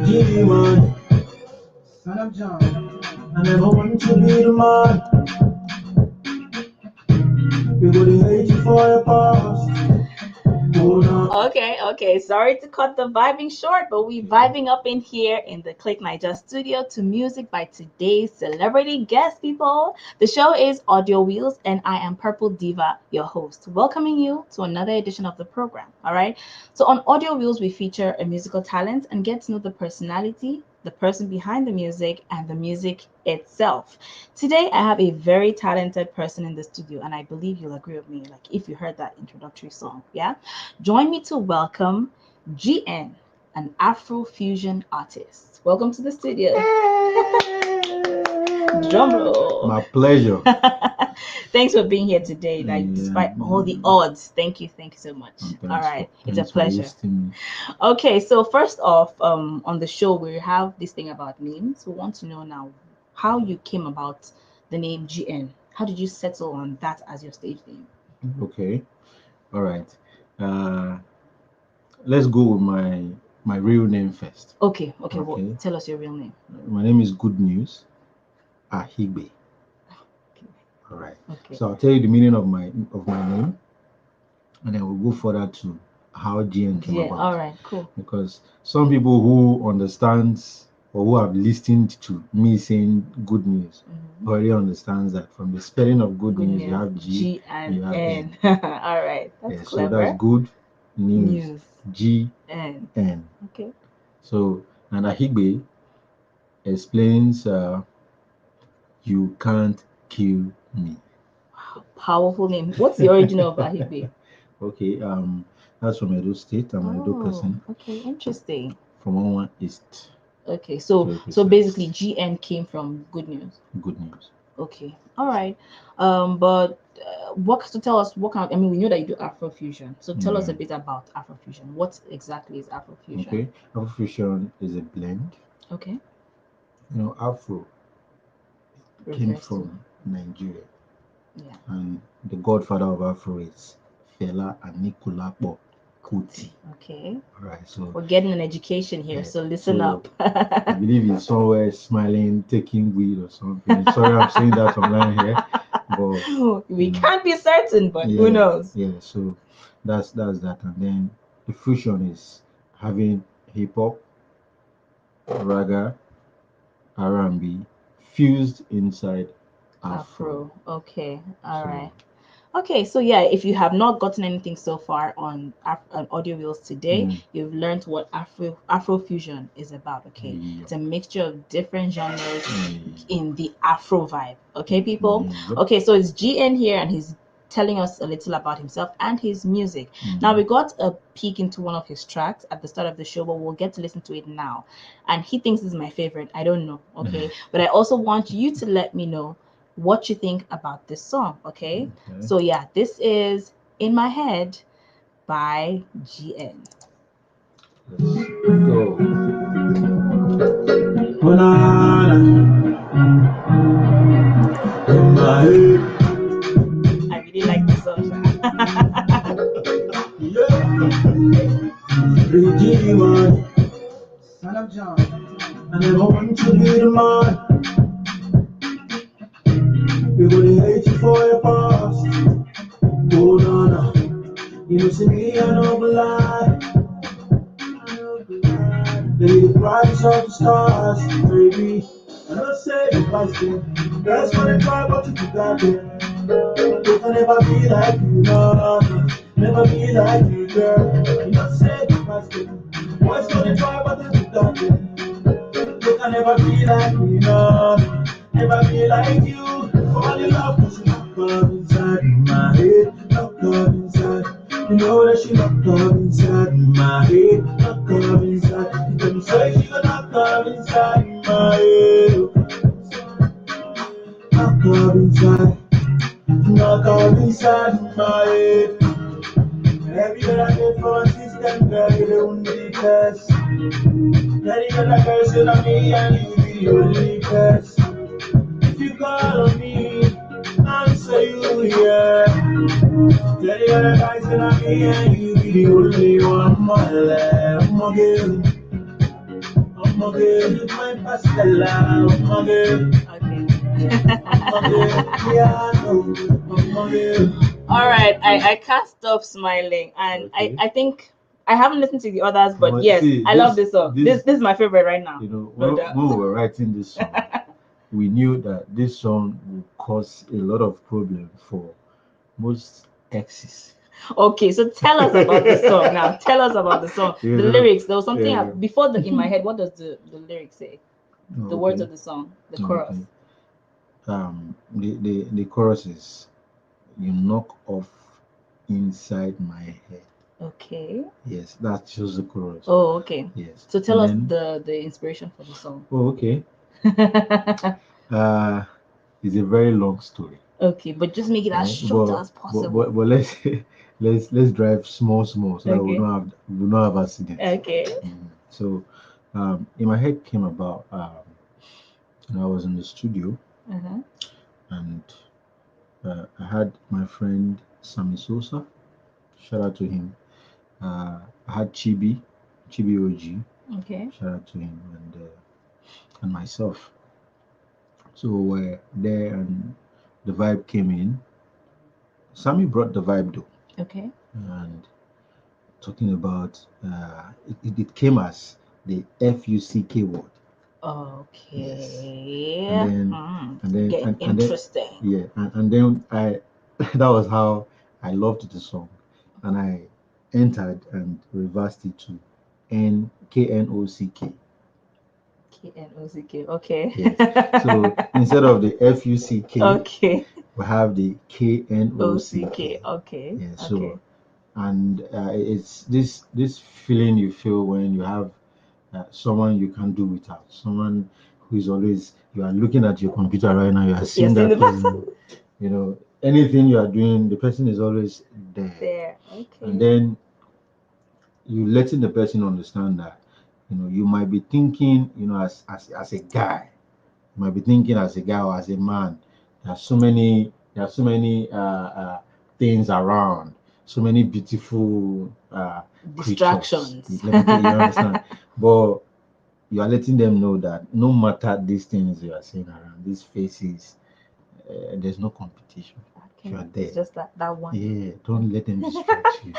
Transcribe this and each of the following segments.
G man, son of John. I never want to be the man. We would hate you for your past. Okay. Sorry to cut the vibing short, but we vibing up in here in the Click Niger studio to music by today's celebrity guest, people. The show is Audio Wheels, and I am Purple Diva, your host, welcoming you to another edition of the program. All right. So on Audio Wheels, we feature a musical talent and get to know the personality, the person behind the music, and the music itself. Today, I have a very talented person in the studio, and I believe you'll agree with me. Like if you heard that introductory song, yeah. Join me to welcome GN, an Afro Fusion artist. Welcome to the studio. Drum roll. My pleasure. Thanks for being here today, like despite all the odds. Thank you so much. All right, it's a pleasure. Okay, so first off, on the show we have this thing about names. We want to know now how you came about the name GN. How did you settle on that as your stage name? Okay, all right. Let's go with my real name first. Okay. Well, tell us your real name. My name is Good News Ahigbe. All right. Okay. So I'll tell you the meaning of my name, and then we'll go further to how GN came about. All right, cool. Because some people who understand or who have listened to me saying good news already understands that from the spelling of good news you have G and you have N. All right, that's clever. So that's good news. G N. Okay. So and Ahigbe explains you can't kill me. Wow, powerful name. What's the origin of Ahigbe? Okay, that's from Edo State. I'm an Edo person. Okay, interesting. From Onwa East. Okay, so basically GN came from good news. Good news. Okay, all right. But tell us what kind of, I mean, we know that you do Afro Fusion. So tell us a bit about Afro Fusion. What exactly is Afro Fusion? Okay, Afro Fusion is a blend. Okay. You know, Afro came from Nigeria. Yeah. And the godfather of Afro is Fela Anikulapo Kuti. Okay. All right, so we're getting an education here, so listen up. I believe he's somewhere smiling, taking weed or something. Sorry, I'm saying that online here, but we can't be certain, but who knows? Yeah, so that's that, and then the fusion is having hip hop, raga, R&B fused inside Afro. Okay, all right. Okay, so yeah, if you have not gotten anything so far on Audio Wheels today, you've learned what Afro Fusion is about. Okay, it's a mixture of different genres in the Afro vibe. Okay, people. Okay, so it's GN here, and he's telling us a little about himself and his music. Now we got a peek into one of his tracks at the start of the show, but we'll get to listen to it now. And he thinks this is my favorite. I don't know. Okay, but I also want you to let me know what you think about this song. Okay. So yeah, this is In My Head by GN. Let's go. In my head. I really like this song. Redeemer, son of John. I never want to be the man. We would hate you for your past. Oh, no. You know, see me, I know the lie. Lay the price of the stars, baby. I don't say the past. That's what I try, but you got it. You can never be like you, no. Never be like you, girl. You don't say the past. What's gonna try, but you got it. You can never be like me, no. Never be like you. Fall in love, cause you locked up inside my head. Locked up inside. You know that she locked up inside my head. Locked up inside. You tell me say she got locked up inside my head. Locked up inside. Locked up inside my head. Every day I get for a system, girl, you the only test. Daddy got a girl said on me and you be the only test. If you call on me, answer you, yeah. Tell the other guys that I'm here and you be the only one, my love, my girl. Muggle, my pastella, Muggle, Muggle, yeah, no, Muggle. All right, I can't stop smiling, and I think I haven't listened to the others, but yes, See, I love this song. This is my favorite right now. You know, No when, doubt. when we were writing this song, we knew that this song would cause a lot of problem for most exes. Okay, so tell us about the song now. Tell us about the song. You The know, lyrics. There was something yeah. before the in my head. What does the lyrics say? The words Okay. of the song, the chorus. The chorus is, you knock off inside my head. Okay. Yes, that's just the chorus. Oh, okay. Yes. So tell And us then, the inspiration for the song. oh, okay. It's a very long story. Okay, but just make it as short as possible. But let's drive small so that Okay. we don't have accidents. Okay. So in my head came about I was in the studio and I had my friend Sammy Sosa. Shout out to him. I had Chibi OG. Okay. Shout out to him and myself. So we're there and the vibe came in. Sammy brought the vibe though. Okay. And talking about it came as the FUCK word. Okay. Yes. And then Getting interesting. And then I that was how I loved the song, and I entered and reversed it to KNOCK. KNOCK. Okay. Yes. So instead of the FUCK, okay. we have the KNOCK. Okay. Yeah. So Okay. and it's this feeling you feel when you have someone you can't do without, someone who is always, you are looking at your computer right now, you are seeing that person, you know, anything you are doing, the person is always there. Okay. And then you letting the person understand that, you know, you might be thinking, you know, as a guy, you might be thinking as a guy or as a man, there are so many things around, so many beautiful distractions. Creatures. Let me tell you, you understand? But you are letting them know that no matter these things you are seeing around, these faces, there's no competition. Okay. You are there. It's just that one. Yeah, don't let them distract you.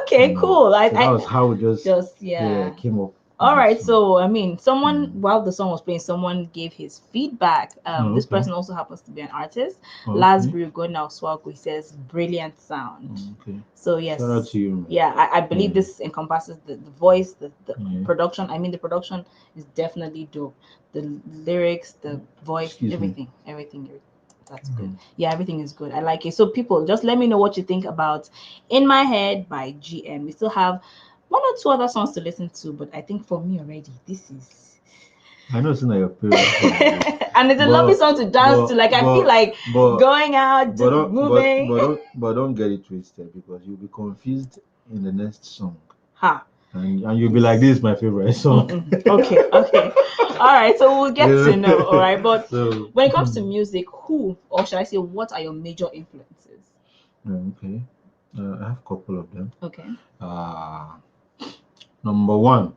Okay, cool. So that was how it just came up. All right, so I mean, someone while the song was playing, someone gave his feedback. This person also happens to be an artist. Laz Brugona Swago, he says, brilliant sound. Okay. So yes, shout out to you, man. Yeah, I believe this encompasses the voice, the production. I mean, the production is definitely dope. The lyrics, the voice, everything. That's good. Yeah, everything is good. I like it. So people, just let me know what you think about In My Head by GM. We still have one or two other songs to listen to, but I think for me already, this is. I know it's not your favorite. And it's a lovely song to dance to. Like I feel like going out, just moving. But don't get it twisted, because you'll be confused in the next song. Ha. And you'll be like, this is my favorite song. Okay. All right, so we'll get to know. All right, but when it comes to music, who, or should I say, what are your major influences? Okay, I have a couple of them. Okay. Number one,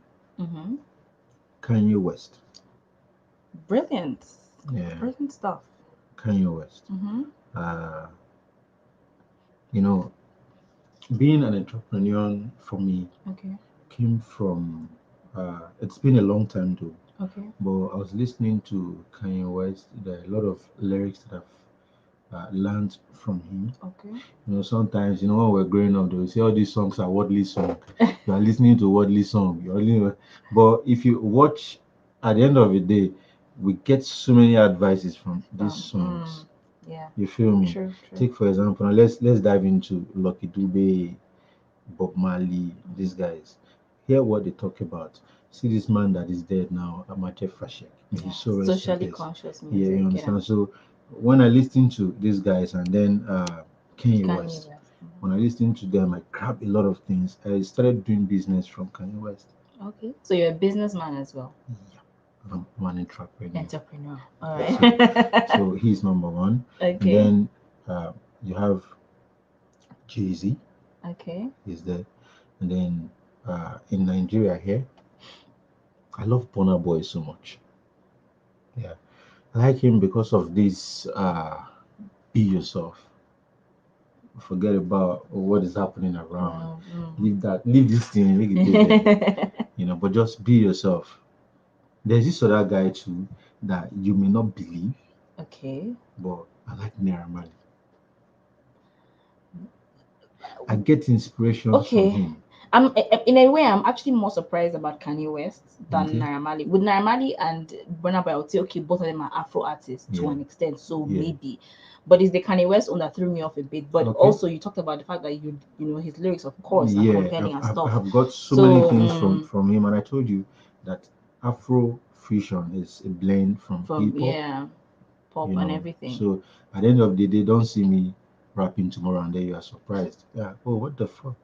Kanye West. Brilliant. Yeah. Brilliant stuff. Kanye West. You know, being an entrepreneur for me came from. It's been a long time though. Okay. But I was listening to Kanye West. There are a lot of lyrics that I've learned from him. Okay. You know, sometimes, you know, when we're growing up, they will say all these songs are worldly songs. You are listening to worldly song. But if you watch, at the end of the day, we get so many advices from these songs. Yeah. You feel me? True. Take for example, now let's dive into Lucky Dube, Bob Marley, these guys. Hear what they talk about. See this man that is dead now, Amache Fashek. He's so socially conscious music. Yeah, you understand. Yeah. So when I listen to these guys and then Kanye West, when I listen to them, I grab a lot of things. I started doing business from Kanye West. Okay, so you're a businessman as well. Yeah, I'm an entrepreneur. All right. So he's number one. Okay. And then you have Jay-Z. Okay. He's there. And then in Nigeria here, I love Burna Boy so much. Yeah, I like him because of this. Be yourself. Forget about what is happening around. Leave this thing, make it take them, but just be yourself. There's this other guy too that you may not believe, Okay. but I like Naira. I get inspirations from Okay. him. I'm in a way, I'm actually more surprised about Kanye West than Okay. Naira Marley. With Naira Marley and Burna Boy, I would say okay, both of them are Afro artists to Yeah. an extent, so Yeah. maybe. But it's the Kanye West one that threw me off a bit. But Okay. also, you talked about the fact that you know his lyrics, of course, are compelling and stuff. I've got so many things from him, and I told you that Afro Fusion is a blend from hip hop, pop and everything. So at the end of the day, don't see me rapping tomorrow and then you are surprised. Yeah. Oh, what the fuck?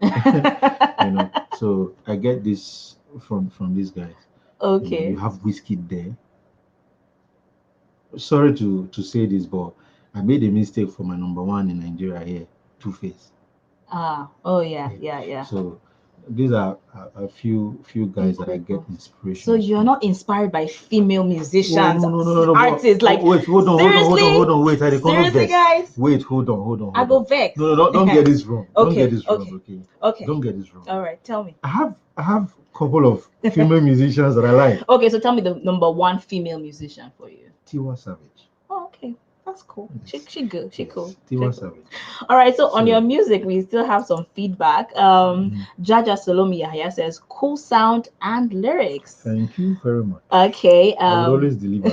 So I get this from these guys. Okay. You have Whiskey there. Sorry to say this, but I made a mistake for my number one in Nigeria here, Two-Face. Oh yeah. So these are a few guys that I get inspiration. So you're not inspired by female musicians, no, artists, like wait, hold on, wait, seriously, guys. Wait, hold on. I go vex. No, don't get this wrong. Okay, Don't get this wrong, okay. Don't get this wrong. All right, tell me. I have a couple of female musicians that I like. Okay, so tell me the number one female musician for you. Tiwa Savage. Oh, okay. That's cool. Yes. She good. She cool. Tiwa Savage. All right. So on your music, we still have some feedback. Jaja Solomi Yahya says, "Cool sound and lyrics." Thank you very much. Okay. I will always deliver.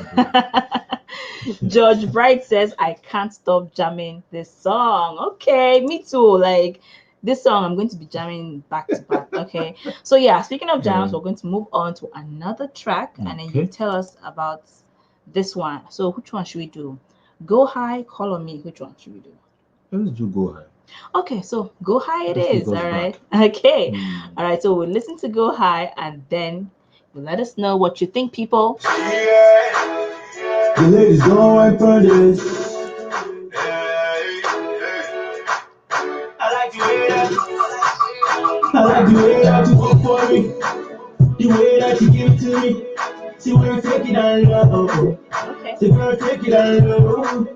George Bright says, "I can't stop jamming this song." Okay, me too. Like this song, I'm going to be jamming back to back. Okay. So yeah, speaking of jams, we're going to move on to another track, and then you tell us about this one. So which one should we do? Go High, Call on Me. Which one should we do? Let's do Go High. Okay, so Go High it is. All right. Okay. All right. So we'll listen to Go High and then you'll let us know what you think, people. The ladies don't like for this. I like the way that you go for me. The way that you give it to me. See when you take it down low. Okay. See when you take it down low.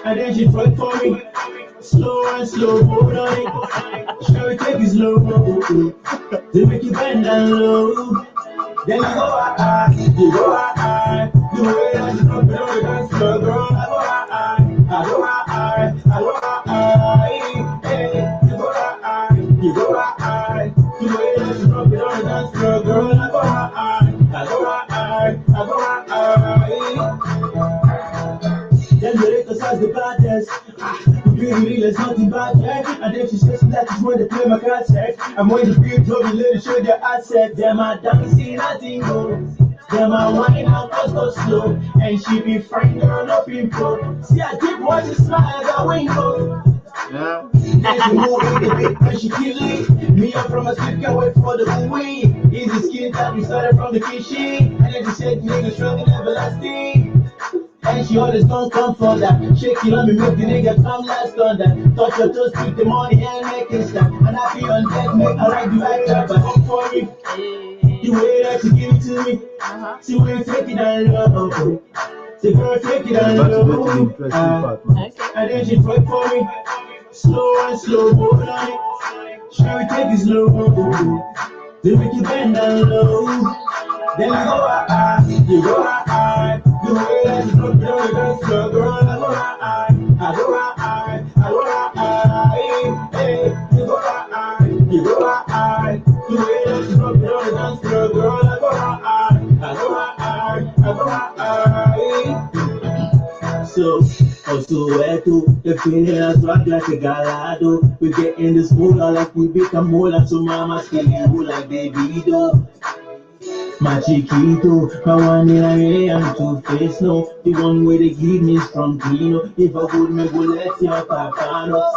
And then she fight for me. Slow, hold on it. Shall we take it slow? They make you bend down low. Then you go high, you go high. The way that you drop it on the dance floor, girl, I go high, I go high, I go high. Hey, you go high, you go high. The way that you drop it on the dance floor, girl, I go high, I go high, I go high. Then the latest has the baddest. Really, there's nothing bad yet. And then she says that is when they play my cassette. I'm when the big job, the lady show their asset. Them are dancing, nothing goes. Them are wine and go slow. And she be fine, girl, no pimple. See, I keep watching smile as I window. Yeah. Then she move in the bit when she kill it. Me up from a sleep, can't wait for the movie. Easy skin that we started from the kitchen. And then she said, nigga, strong and everlasting. And she always gon' come for that. Shake it on me, make the nigga come last on that. Touch your toes, pick the money and make it stop. And I be on deck, make I like the way that but come for me. The way that you give it to me. See when you take it down low. See girl, take it down low. And then she fight for me. Slow, hold on it. Shall we take it slow? They make you bend down low. Then you go high, you go high. The way that you drop it on the dance floor, girl, I go high, I go high, I go high. Hey, you go high, you go high. The way that you drop it on the dance floor, girl, I go high, I go high, I go high. So, the feeling is rock like a galado. We get in this mood, like we become more like so mama still you like baby doll. My chiquito, my one in a way I'm Two-Face, no. The one where they give me strong Pino. If I could me go let your papa know.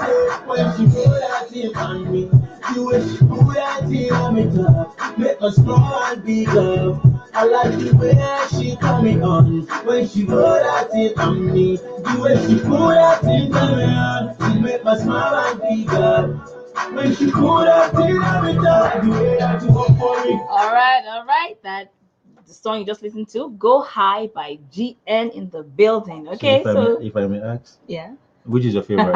When she put that thing on me, the way she put that thing on me top, make us small and big up. I like the way that she coming on. When she put that thing on me, the way she put that thing on me on, it make us small and big up. When she put that thing on me top, the way that you go for me. All right. the song you just listened to, Go High by GN in the building. Okay, so if I may ask, yeah. which is your favorite?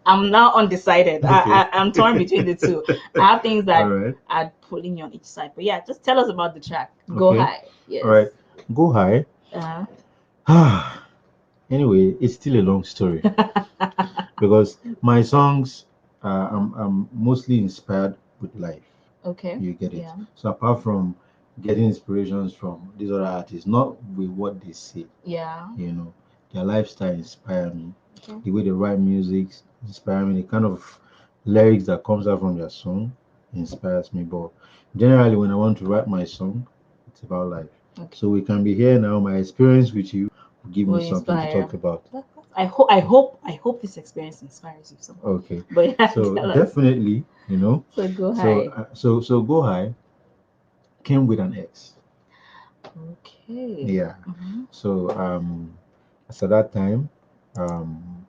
I'm now undecided. Okay. I'm torn between the two. I have things that All right. are pulling you on each side. But yeah, just tell us about the track. Go Okay. High. Yes. All right. Go High. Uh-huh. Anyway, it's still a long story because my songs, I'm mostly inspired with life. Okay. You get it? Yeah. So apart from getting inspirations from these other artists, not with what they say, Yeah. you know, their lifestyle inspire me. Okay. The way they write music inspire me. The kind of lyrics that comes out from their song inspires me. But generally, when I want to write my song, it's about life. Okay. So we can be here now. My experience with you will give Will me something to inspire. talk about. I hope this experience inspires you somehow. Okay. But yeah, So tell us. definitely, you know. So Go So High. so Go High came with an X. Okay. Yeah. Mhm. So so that time, um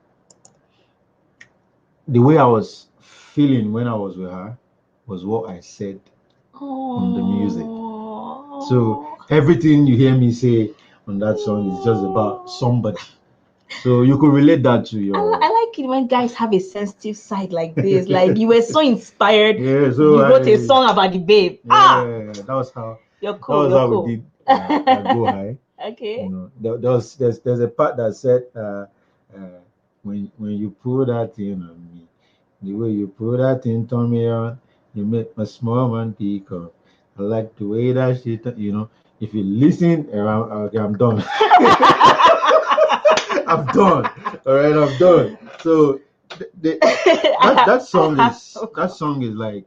the way I was feeling when I was with her was what I said on the music. So everything you hear me say on that song is just about somebody. So you could relate that to your. I like it when guys have a sensitive side like this. Like you were so inspired. Yeah. So You wrote a song about the babe. Yeah, that was how. You're That cool. was You're how we cool. did Go High. Okay. You know, there's a part that said when you pull that thing on me, the way you pull that thing on me on, you make my small man pick up. I like the way that shit. You know, if you listen, okay, I'm done. I'm done. All right, I'm done. So that song is like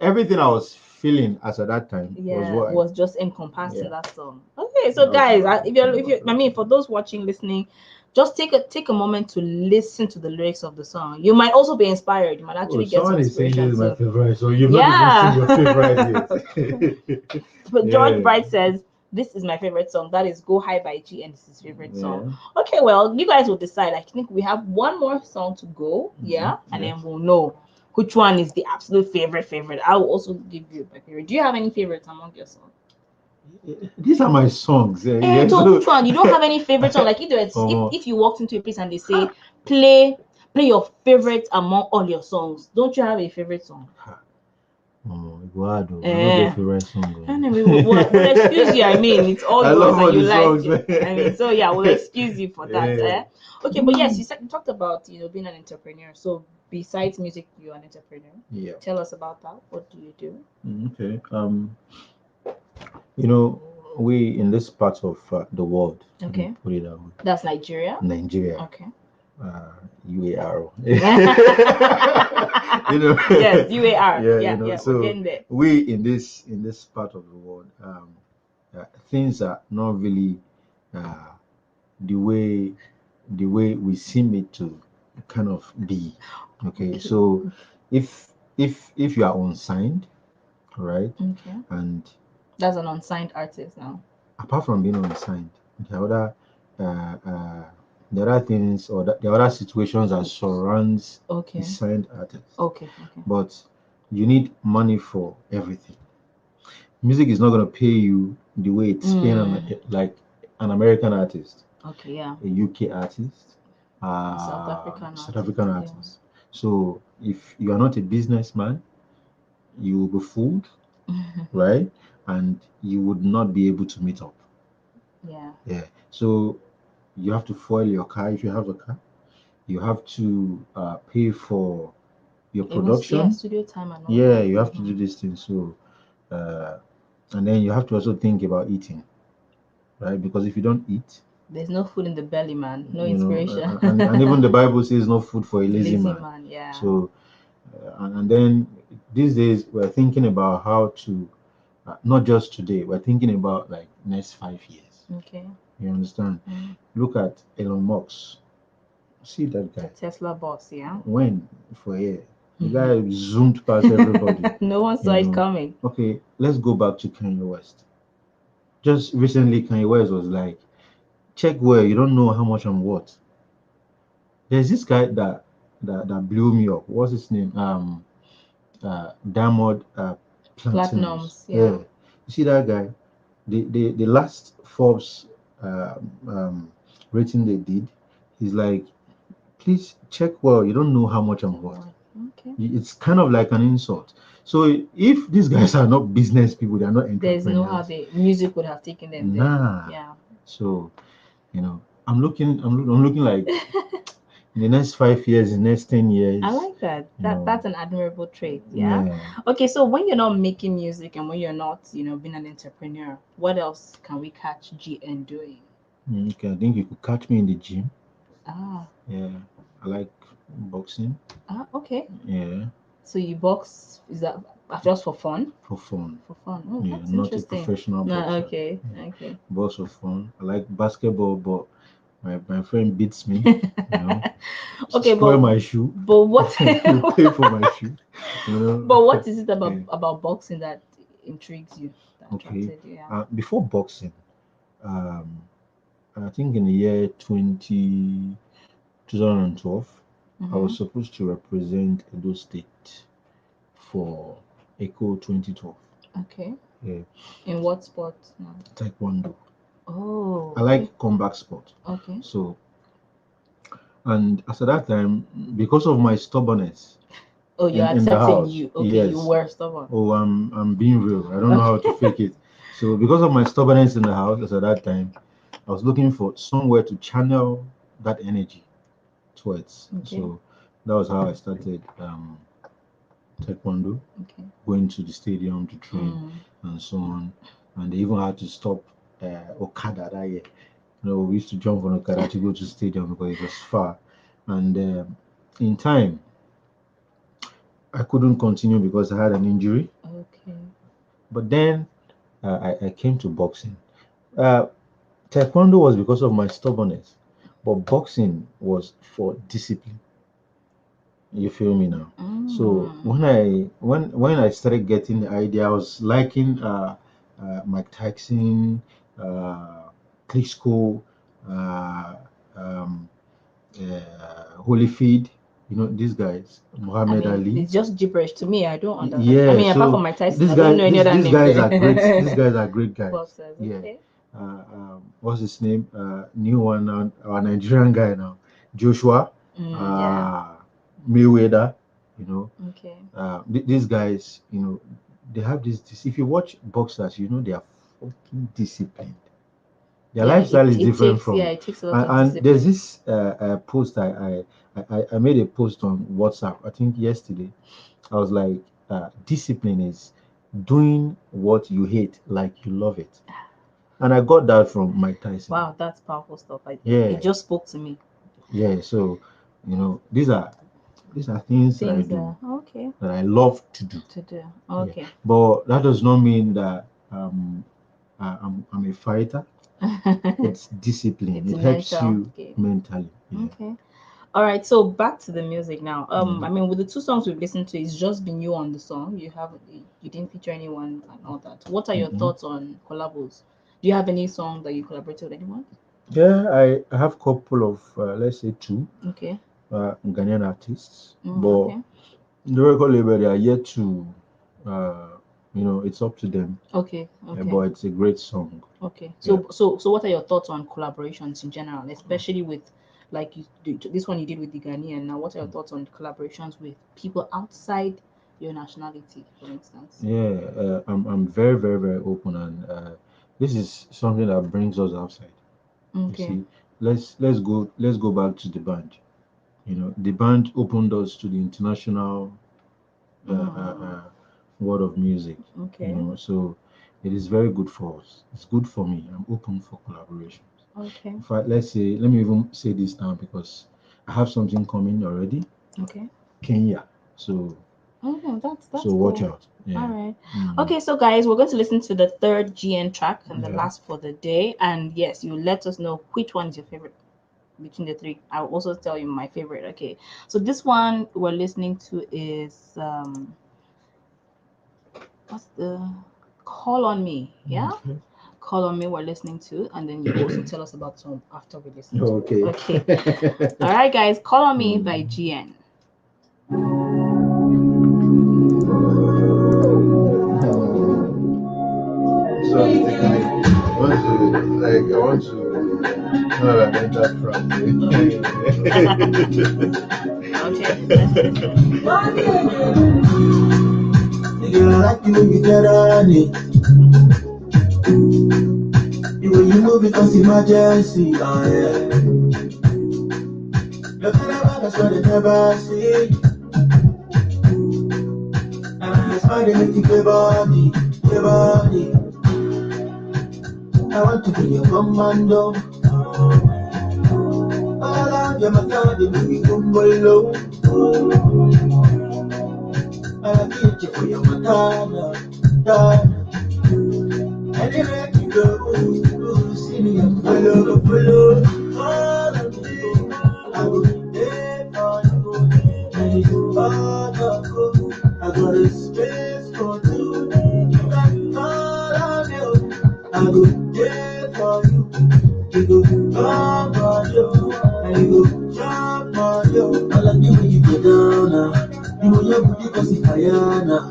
everything I was feeling as at that time was what was just encompassed in yeah. that song. Okay, so guys, if you I mean, for those watching, listening, just take a moment to listen to the lyrics of the song. You might also be inspired. You might actually get some someone is saying this inspiration. is my So favorite, so you've Yeah. not even seen your favorite yet. but George Yeah. Bright says this is my favorite song. That is Go High by G, and this is his favorite song. Yeah. Okay, well, you guys will decide. I think we have one more song to go. Yeah, and Yes. then we'll know which one is the absolute favorite. I will also give you my favorite. Do you have any favorites among your songs? These are my songs. Yeah, So so which one? You don't have any favorite song? Like if you walked into a place and they say play your favorite among all your songs, don't you have a favorite song? Oh, God, I don't get favorite song. Anyway, we'll excuse you. I mean, it's all I yours love all and you the like songs, it. man. I mean, so yeah, we'll excuse you for that. Yeah. Okay, but yes, you talked about being an entrepreneur. So besides music, you're an entrepreneur. Yeah. Tell us about that. What do you do? Okay. You know, we in this part of the world. Okay. Put it that way. That's Nigeria. Nigeria. Okay. UAR. Yes, UAR. Yeah, we're getting there. We in this part of the world, things are not really the way we seem it to kind of be. Okay, so if you are unsigned, right? Okay. And that's an unsigned artist now. Apart from being unsigned, the other there are things or there are other situations that surrounds the signed artist. Okay. But you need money for everything. Music is not going to pay you the way it's paying like an American artist. Okay, yeah. A UK artist. South African artist. Yeah. So if you are not a businessman, you will be fooled, right? And you would not be able to meet up. Yeah. So you have to foil your car if you have a car. You have to pay for your production. Studio time and all. Yeah, you have to do these things. So, and then you have to also think about eating, right? Because if you don't eat, there's no food in the belly, man. No inspiration. And even the Bible says no food for a lazy man. Yeah. So, and then these days we're thinking about how to, not just today. We're thinking about like next 5 years. Okay. You understand? Look at Elon Musk. See that guy. The Tesla boss, yeah. When for a year, the guy zoomed past everybody. No one saw it coming. Okay, let's go back to Kanye West. Just recently, Kanye West was like, "Check where you don't know how much I'm worth." There's this guy that blew me up. What's his name? Diamond Platinums. Yeah. You see that guy? the last Forbes rating they did is like, please check well. You don't know how much I'm worth. Okay. It's kind of like an insult. So if these guys are not business people, they are not entrepreneurs. There's no how the music would have taken them there. Nah. Yeah. So, I'm looking like in the next 5 years, in the next 10 years. I like that. That's an admirable trait. Yeah. Yeah. Okay, so when you're not making music and when you're not, being an entrepreneur, what else can we catch GN doing? Okay, I think you could catch me in the gym. Ah. Yeah. I like boxing. Okay. Yeah. So you box, is that just for fun? For fun. For fun. Oh, Yeah, that's not interesting. a professional No, boxer. okay. Yeah. Okay. Box for fun. I like basketball, but my friend beats me. Okay, spoil my shoe. But what? You pay for my shoe. But what is it about Yeah. about boxing that intrigues you? That Okay. attracted you? Yeah. Before boxing, I think in the year 2012, I was supposed to represent Edo State for ECHO 2012. Okay. Yeah. In what sport now? Taekwondo. Oh. I like combat sport. Okay. So, and at that time, because of my stubbornness, Oh, you're in the accepting house, you. Okay, yes. you were stubborn. Oh, I'm being real. I don't know how to fake it. So because of my stubbornness in the house at that time, I was looking for somewhere to channel that energy towards. Okay. So that was how I started taekwondo, Okay. going to the stadium to train and so on. And they even had to stop Okada that year. We used to jump on Okada to go to the stadium because it was far. And in time, I couldn't continue because I had an injury. Okay. But then I came to boxing. Taekwondo was because of my stubbornness, but boxing was for discipline. You feel me now? So when I started getting the idea, I was liking Mike Tyson, Klitschko, uh, um, Holyfield. These guys, Muhammad Ali. It's just gibberish to me. I don't understand. Yeah, I mean, so apart from my Tyson, these I don't guys, know any other these name guys there. are great. These guys are great guys. Boxers. Yeah. Okay. What's his name? New one now, our Nigerian guy now, Joshua, Yeah. Mayweather. Okay. These guys, they have this. If you watch boxers, they are fucking disciplined. Their lifestyle is different from. it takes a lot of And there's discipline. this post I made a post on WhatsApp. I think yesterday. I was like, discipline is doing what you hate like you love it. And I got that from Mike Tyson. Wow, that's powerful stuff. Yeah. It just spoke to me. Yeah, so these are things that I do, okay. that I love to do. Okay. Yeah. But that does not mean that I'm a fighter. It's discipline. It's it helps mental you game. mentally. Yeah. Okay. All right, so back to the music now. I mean, with the two songs we've listened to, it's just been you on the song. You didn't feature anyone and all that. What are your thoughts on collabos? Do you have any song that you collaborated with anyone? Yeah, I have a couple of let's say two. Okay. Ghanaian artists, but Okay. the record label, they are yet to, it's up to them. Okay. But it's a great song. Okay. So what are your thoughts on collaborations in general, especially with like this one you did with the Ghanaian? Now, what are your thoughts on collaborations with people outside your nationality, for instance? Yeah, I'm very, very, very open, and this is something that brings us outside. Okay. You see, let's go back to the band. The band opened us to the international world of music. Okay. So it is very good for us. It's good for me. I'm open for collaborations. Okay. In fact, let me even say this now because I have something coming already. Okay. Kenya. So that's so watch cool. out. Yeah. All right. Okay, so guys, we're going to listen to the third GN track and the Yeah. last for the day. And yes, you let us know which one is your favorite between the three. I'll also tell you my favorite. Okay. So this one we're listening to is what's the Call on Me? Yeah. Okay. Call on Me we're listening to, and then you also tell us about some after we listen to Okay. Okay. All right, guys. Call on Me by GN. So like I want to have an enterprise. Nigga, I like you when you get on it. The way you move it cause emergency, oh yeah. Your kind of vibe is what they never see. And I smile, they make you play body, play body. I want to be your commando. All of your matter, they make me come low. I like you for your matana, matana. Anywhere you go, see me and follow, follow. All of me, I go there for you. And you follow, I got a space for two. You can follow me, I go there for you. You go come for you, and you go jump for you. I like the way you get down now. You know your booty cause it's fire now.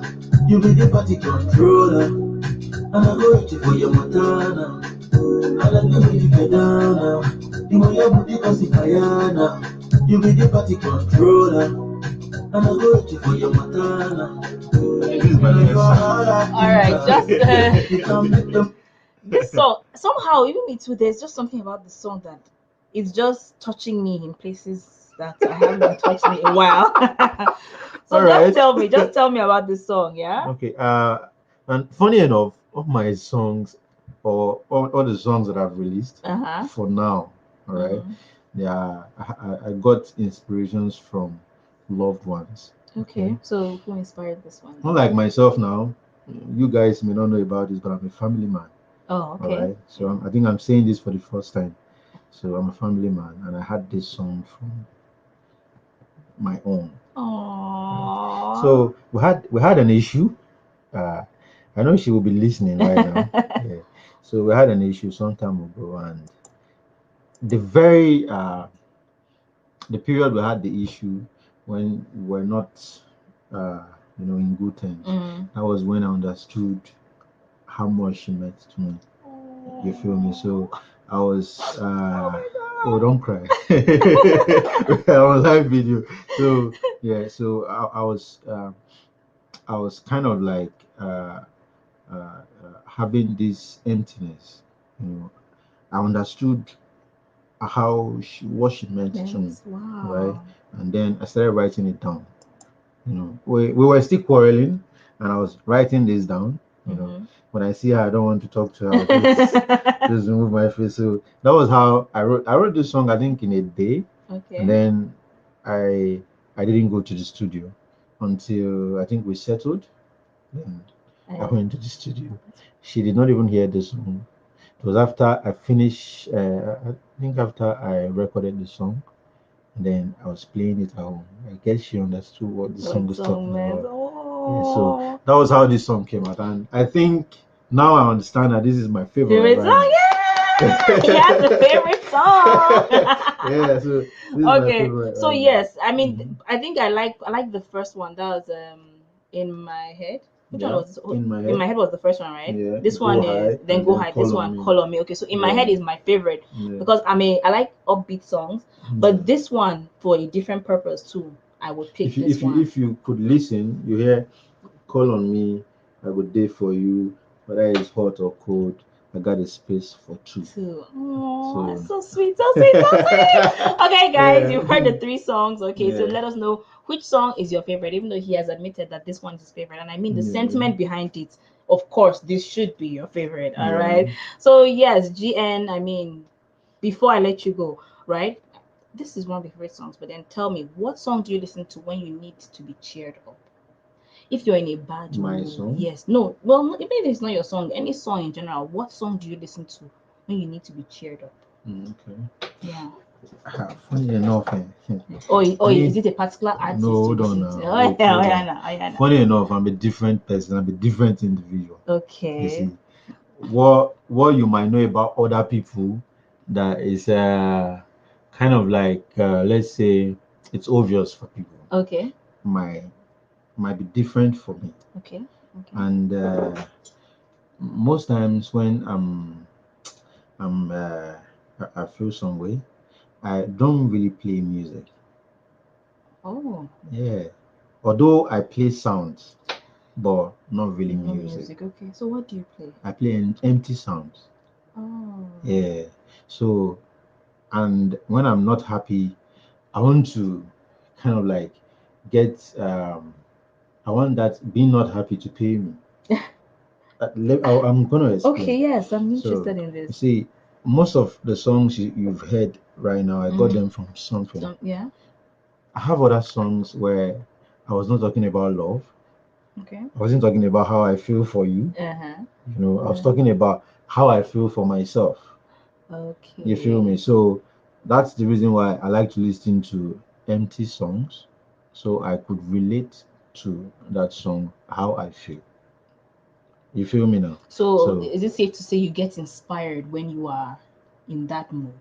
You be the party controller. And I go wait for your matana. I like the way you get down now. You know your booty cause it's fire now. You be the party controller. And I go wait for your matana. Alright, just this song, somehow, even me too, there's just something about the song that it's just touching me in places that I haven't been touched in a while. So just tell me about this song, yeah? Okay, and funny enough, all my songs or all the songs that I've released for now, all right, I got inspirations from loved ones. Okay, so who inspired this one? Not like myself now. You guys may not know about this, but I'm a family man. Oh, okay. All right. So I think I'm saying this for the first time. So I'm a family man, and I had this song from my own. Aww. So we had an issue. I know she will be listening right now. Yeah. So we had an issue some time ago, and the very the period we had the issue when we were not in good terms. That was when I understood how much she meant to me. You feel me? So I was oh, don't cry. I was live video. So yeah, so I was kind of like having this emptiness. I understood what she meant to me, right? And then I started writing it down. We were still quarreling, and I was writing this down. When I see her, I don't want to talk to her. Just remove my face. So that was how I wrote this song, I think, in a day. Okay. And then I didn't go to the studio until I think we settled. Then I went to the studio. She did not even hear the song. It was after I finished. I think after I recorded the song, and then I was playing it at home. I guess she understood what the song was talking about. Yeah, so that was how this song came out, and I think now I understand that this is my favorite song. Yeah, he has a favorite song. Yeah, so this is my favorite. So yes, I mean, I think I like the first one. That was In My Head. Which one was In My Head? In My Head was the first one, right? Yeah. This one is then Go High. This one, Call on Me. Okay, so In My Head is my favorite because I like upbeat songs, but this one for a different purpose too. I would pick this one. If you could listen, you hear Call on Me, I would day for you, whether it's hot or cold. I got a space for two. Oh, so sweet, so sweet, so sweet. Okay, guys, you've heard the 3 songs. Okay, so let us know which song is your favorite, even though he has admitted that this one is his favorite. And I mean the sentiment behind it. Of course, this should be your favorite. All right. So yes, GN, I mean, before I let you go, right? This is one of your favorite songs, but then tell me, what song do you listen to when you need to be cheered up? If you're in a bad mood, song? Yes, no. Well, even if it's not your song, any song in general. What song do you listen to when you need to be cheered up? Okay. Yeah. Funny enough. Is it a particular artist? No, don't. Funny enough, I'm a different person. I'm a different individual. Okay. You see, what you might know about other people that is kind of like let's say it's obvious for people. Okay. Might be different for me. Okay. And most times when I feel some way. I don't really play music. Oh, Yeah. Although I play sounds, but not really no music. music. Okay, so what do you play? I play empty sounds. Oh, Yeah. So, and when I'm not happy, I want to kind of like get, I want that being not happy to pay me. I'm going to okay. explain. Yes, I'm So, interested in you this. see, most of the songs you've heard right now, I got Mm-hmm. them from something. So yeah. I have other songs where I was not talking about love. Okay. I wasn't talking about how I feel for you. Uh-huh. I was talking about how I feel for myself. You feel Okay. me? So that's the reason why I like to listen to empty songs so I could relate to that song how I feel. You feel me now? So So is it safe to say you get inspired when you are in that mood?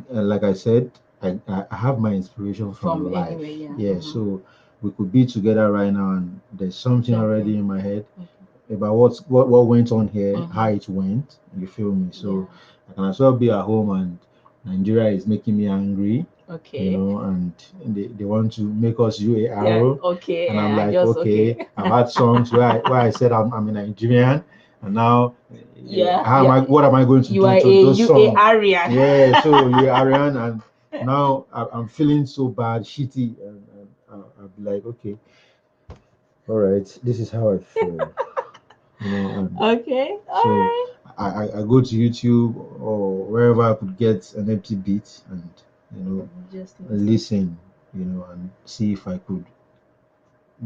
like I said, I have my inspiration From from life. anywhere, yeah. Yeah, so we could be together right now and there's something Something. already in my head Okay. about what went on here, how Mm-hmm. it went. You feel me? Yeah. So I can as well be at home and Nigeria is making me angry, Okay. and they want to make us use a Yeah. arrow, Okay. and I'm And like, just okay. okay, I've had songs where I said I'm a Nigerian, and now Yeah. how am Yeah. I? What am I going to You do are to a those songs? Aryan. Yeah, so you're Aryan, and now I'm feeling so bad, shitty, and I'll be like, okay, all right, this is how I feel, and Okay. All so right. I go to YouTube or wherever I could get an empty beat and Just listen. listen, and see if I could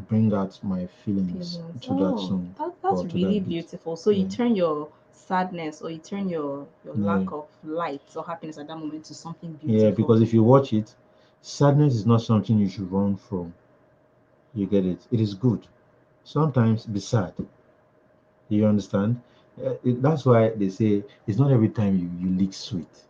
bring out my feelings Feelings. to that Oh, song that's or to really that beat. beautiful. So you Yeah, turn your sadness or you turn your yeah, lack of light or happiness at that moment to something yeah. beautiful. Because if you watch it, sadness is not something you should run from. You get it? It is good. Sometimes be sad. You understand? That's why they say it's not every time you lick sweet.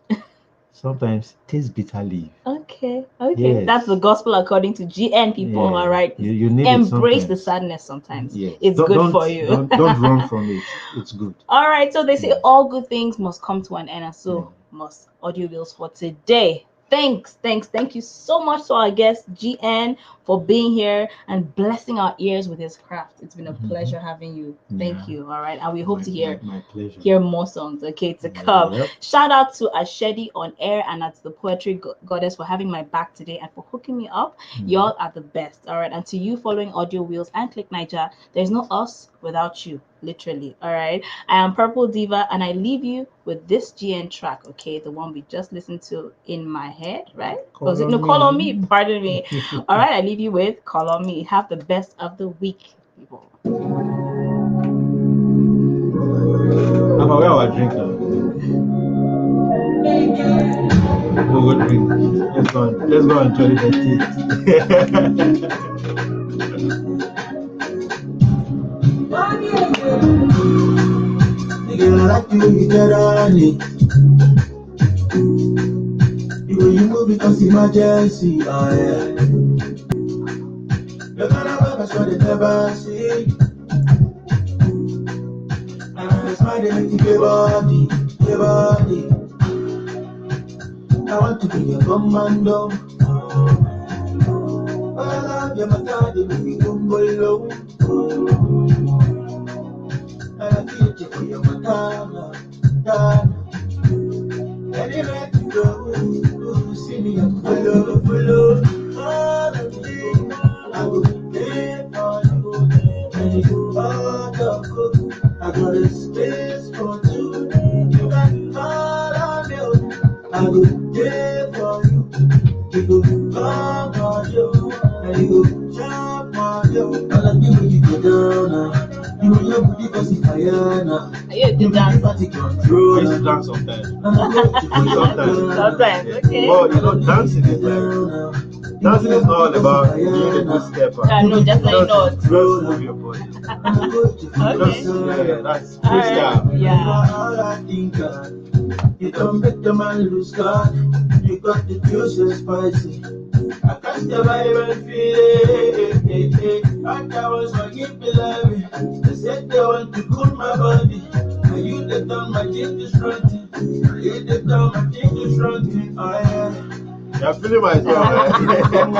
Sometimes taste bitter leaf. Okay, okay. That's the Yes. gospel according to GN people. All Yeah. right. You need it Embrace the sometimes. sadness sometimes. Yes. It's Don't good don't for you. don't run from it. It's good. All right. So they say Yeah. all good things must come to an end, and Yeah. so must audio bills for today. Thank you so much to our guest GN for being here and blessing our ears with his craft. It's been a pleasure having you. Yeah. Thank you. All right, and we hope My, to my, hear my pleasure. more songs, okay, to come. Yep. Shout out to Ashedi on air and at the Poetry Goddess for having my back today and for hooking me up. Y'all are the best. All right. And to you following Audio Wheels and Click Niger, there's no us without you, literally. All right. I am Purple Diva and I leave you with this GN track, okay? The one we just listened to in my head, right? Was it? No, Call on Me. Pardon me. All right. I leave you with Call on Me. Have the best of the week, people. I'm aware of our drink now. We'll go drink. Let's go and enjoy the Girl, I like you, you get on it. You will you move because emergency, oh yeah. You're gonna have a show they never see. And I smile, they make you give body, give body. I want to be your commando. I love your matter, they make me gumbo low. I like you for your matter, anywhere to go, see me, I follow. All of me, I go there for you. And you are the good. I got a space for two. You can call on me. I go there for you. You go come on you. And you go jump on you. I like the way you go down now. You know your booty cause it's fire now. You dance party control. I used to dance sometimes. Sometimes, okay. Well, dancing is like dancing is not all about doing a good step. No, definitely not. Just move your body. Okay. Yeah, that's freestyle. Right. Yeah. You don't make the man lose God. You got the juice and spicy. I catch the vibe and feel it. And I was forgive me loving. They said they want to cool my body. And you that done my gift is running. You're feeling myself, man.